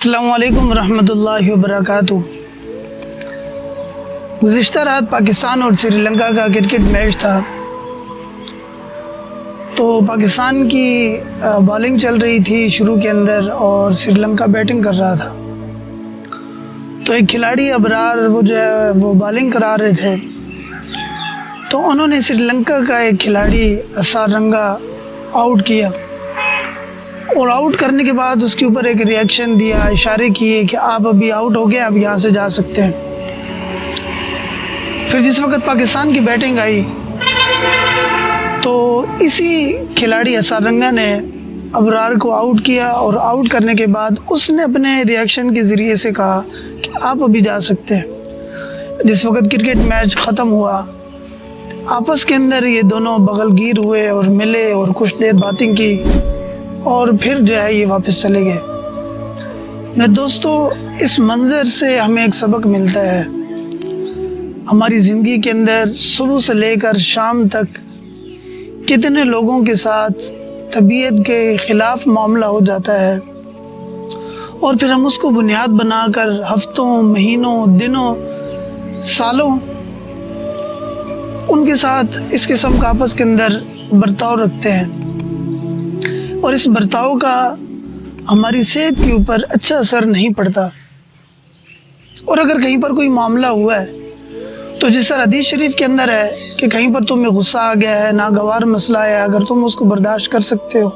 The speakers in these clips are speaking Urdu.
السلام علیکم ورحمۃ اللہ وبرکاتہ۔ گزشتہ رات پاکستان اور سری لنکا کا کرکٹ میچ تھا، تو پاکستان کی بالنگ چل رہی تھی شروع کے اندر اور سری لنکا بیٹنگ کر رہا تھا۔ تو ایک کھلاڑی ابرار وہ بالنگ کرا رہے تھے، تو انہوں نے سری لنکا کا ایک کھلاڑی اسارنگا آؤٹ کیا، اور آؤٹ کرنے کے بعد اس کے اوپر ایک ریئیکشن دیا، اشارے کیے کہ آپ ابھی آؤٹ ہو گئے، آپ یہاں سے جا سکتے ہیں۔ پھر جس وقت پاکستان کی بیٹنگ آئی تو اسی کھلاڑی اسارنگا نے ابرار کو آؤٹ کیا، اور آؤٹ کرنے کے بعد اس نے اپنے ریئیکشن کے ذریعے سے کہا کہ آپ ابھی جا سکتے ہیں۔ جس وقت کرکٹ میچ ختم ہوا، آپس کے اندر یہ دونوں بغل گیر ہوئے اور ملے اور کچھ دیر باتیں کی، اور پھر یہ واپس چلے گئے۔ میں دوستو، اس منظر سے ہمیں ایک سبق ملتا ہے۔ ہماری زندگی کے اندر صبح سے لے کر شام تک کتنے لوگوں کے ساتھ طبیعت کے خلاف معاملہ ہو جاتا ہے، اور پھر ہم اس کو بنیاد بنا کر ہفتوں، مہینوں، دنوں، سالوں ان کے ساتھ اس قسم کا آپس کے اندر برتاؤ رکھتے ہیں، اور اس برتاؤ کا ہماری صحت کے اوپر اچھا اثر نہیں پڑتا۔ اور اگر کہیں پر کوئی معاملہ ہوا ہے تو جس طرح حدیث شریف کے اندر ہے کہ کہیں پر تمہیں غصہ آ گیا ہے، ناگوار مسئلہ ہے، اگر تم اس کو برداشت کر سکتے ہو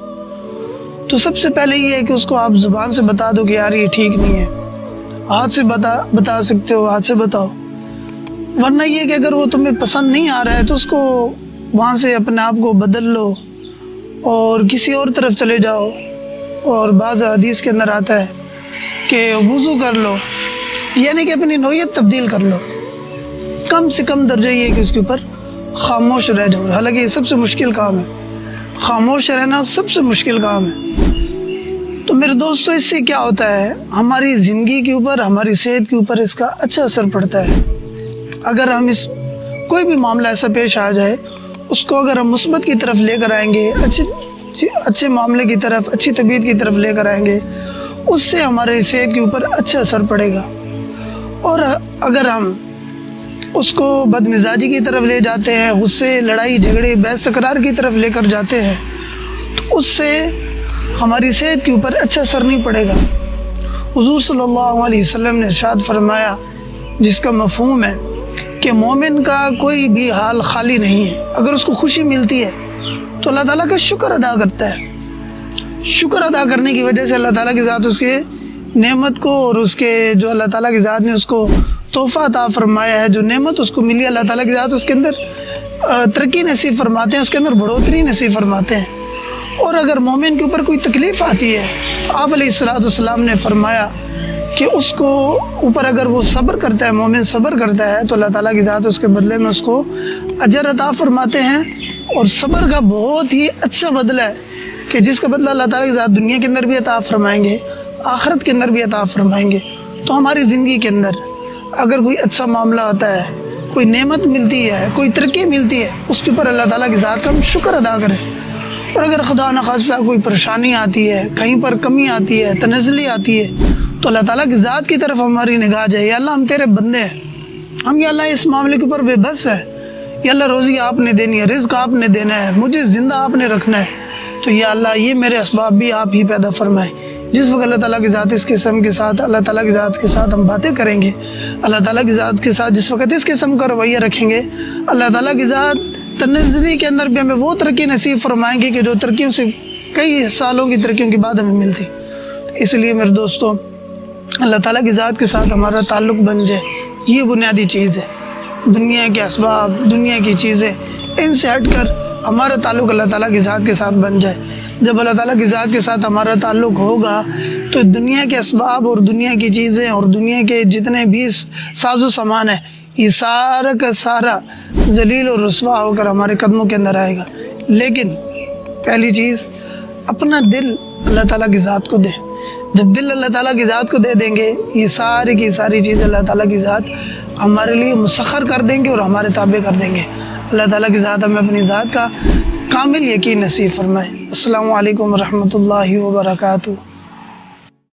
تو سب سے پہلے یہ ہے کہ اس کو آپ زبان سے بتا دو کہ یار یہ ٹھیک نہیں ہے۔ ہاتھ سے بتا سکتے ہو، ہاتھ سے بتاؤ، ورنہ یہ کہ اگر وہ تمہیں پسند نہیں آ رہا ہے تو اس کو وہاں سے اپنے آپ کو بدل لو اور کسی اور طرف چلے جاؤ۔ اور بعض حدیث کے اندر آتا ہے کہ وضو کر لو، یعنی کہ اپنی نوعیت تبدیل کر لو۔ کم سے کم درجہ یہ ہے کہ اس کے اوپر خاموش رہ جاؤ، حالانکہ یہ سب سے مشکل کام ہے، خاموش رہنا سب سے مشکل کام ہے۔ تو میرے دوستو، اس سے کیا ہوتا ہے، ہماری زندگی کے اوپر، ہماری صحت کے اوپر اس کا اچھا اثر پڑتا ہے۔ اگر ہم کوئی بھی معاملہ ایسا پیش آ جائے، اس کو اگر ہم مثبت کی طرف لے کر آئیں گے، اچھے معاملے کی طرف، اچھی طبیعت کی طرف لے کر آئیں گے، اس سے ہمارے صحت کے اوپر اچھا اثر پڑے گا۔ اور اگر ہم اس کو بد مزاجی کی طرف لے جاتے ہیں، غصے، لڑائی جھگڑے، بحث تکرار کی طرف لے کر جاتے ہیں، تو اس سے ہماری صحت کے اوپر اچھا اثر نہیں پڑے گا۔ حضور صلی اللہ علیہ وسلم نے ارشاد فرمایا، جس کا مفہوم ہے کہ مومن کا کوئی بھی حال خالی نہیں ہے۔ اگر اس کو خوشی ملتی ہے تو اللہ تعالیٰ کا شکر ادا کرتا ہے۔ شکر ادا کرنے کی وجہ سے اللہ تعالیٰ کی ذات اس کے نعمت کو، اور اس کے جو اللہ تعالیٰ کی ذات نے اس کو تحفہ عطا فرمایا ہے، جو نعمت اس کو ملی، اللہ تعالیٰ کی ذات اس کے اندر ترقی نصیب فرماتے ہیں، اس کے اندر بڑھوتری نصیب فرماتے ہیں۔ اور اگر مومن کے اوپر کوئی تکلیف آتی ہے، آپ علیہ السلام نے فرمایا کہ اس کو اوپر اگر وہ صبر کرتا ہے، مومن صبر کرتا ہے، تو اللہ تعالیٰ کی ذات اس کے بدلے میں اس کو اجر عطا فرماتے ہیں۔ اور صبر کا بہت ہی اچھا بدلہ ہے کہ جس کا بدلہ اللہ تعالیٰ کی ذات دنیا کے اندر بھی عطا فرمائیں گے، آخرت کے اندر بھی عطا فرمائیں گے۔ تو ہماری زندگی کے اندر اگر کوئی اچھا معاملہ ہوتا ہے، کوئی نعمت ملتی ہے، کوئی ترقی ملتی ہے، اس کے اوپر اللہ تعالیٰ کی ذات کا ہم شکر ادا کریں۔ اور اگر خدا نخواستہ کوئی پریشانی آتی ہے، کہیں پر کمی آتی ہے، تنزلی آتی ہے، تو اللہ تعالیٰ کی ذات کی طرف ہماری نگاہ جائے، یا اللہ ہم تیرے بندے ہیں، ہم یا اللہ اس معاملے کے اوپر بے بس ہیں، یا اللہ روزی آپ نے دینی ہے، رزق آپ نے دینا ہے، مجھے زندہ آپ نے رکھنا ہے، تو یا اللہ یہ میرے اسباب بھی آپ ہی پیدا فرمائے۔ جس وقت اللہ تعالیٰ کی ذات اس قسم کے ساتھ، اللہ تعالیٰ کی ذات کے ساتھ ہم باتیں کریں گے، اللہ تعالیٰ کی ذات کے ساتھ جس وقت اس قسم کا رویہ رکھیں گے، اللہ تعالیٰ کی ذات تنزلی کے اندر بھی ہمیں وہ ترقی نصیب فرمائیں گے کہ جو ترقیوں سے کئی سالوں کی ترقیوں کے بعد ہمیں ملتی۔ اس لیے میرے دوستو، اللہ تعالیٰ کی ذات کے ساتھ ہمارا تعلق بن جائے، یہ بنیادی چیز ہے۔ دنیا کے اسباب، دنیا کی چیزیں، ان سے ہٹ کر ہمارا تعلق اللہ تعالیٰ کی ذات کے ساتھ بن جائے۔ جب اللہ تعالیٰ کی ذات کے ساتھ ہمارا تعلق ہوگا تو دنیا کے اسباب اور دنیا کی چیزیں اور دنیا کے جتنے بھی ساز و سامان ہیں، یہ سارا کا سارا ذلیل اور رسوا ہو کر ہمارے قدموں کے اندر آئے گا۔ لیکن پہلی چیز، اپنا دل اللہ تعالیٰ کی ذات کو دیں۔ جب دل اللہ تعالیٰ کی ذات کو دے دیں گے، یہ ساری کی ساری چیزیں اللہ تعالیٰ کی ذات ہمارے لیے مسخر کر دیں گے اور ہمارے تابع کر دیں گے۔ اللہ تعالیٰ کی ذات ہمیں اپنی ذات کا کامل یقین نصیب فرمائے۔ السلام علیکم ورحمۃ اللہ وبرکاتہ۔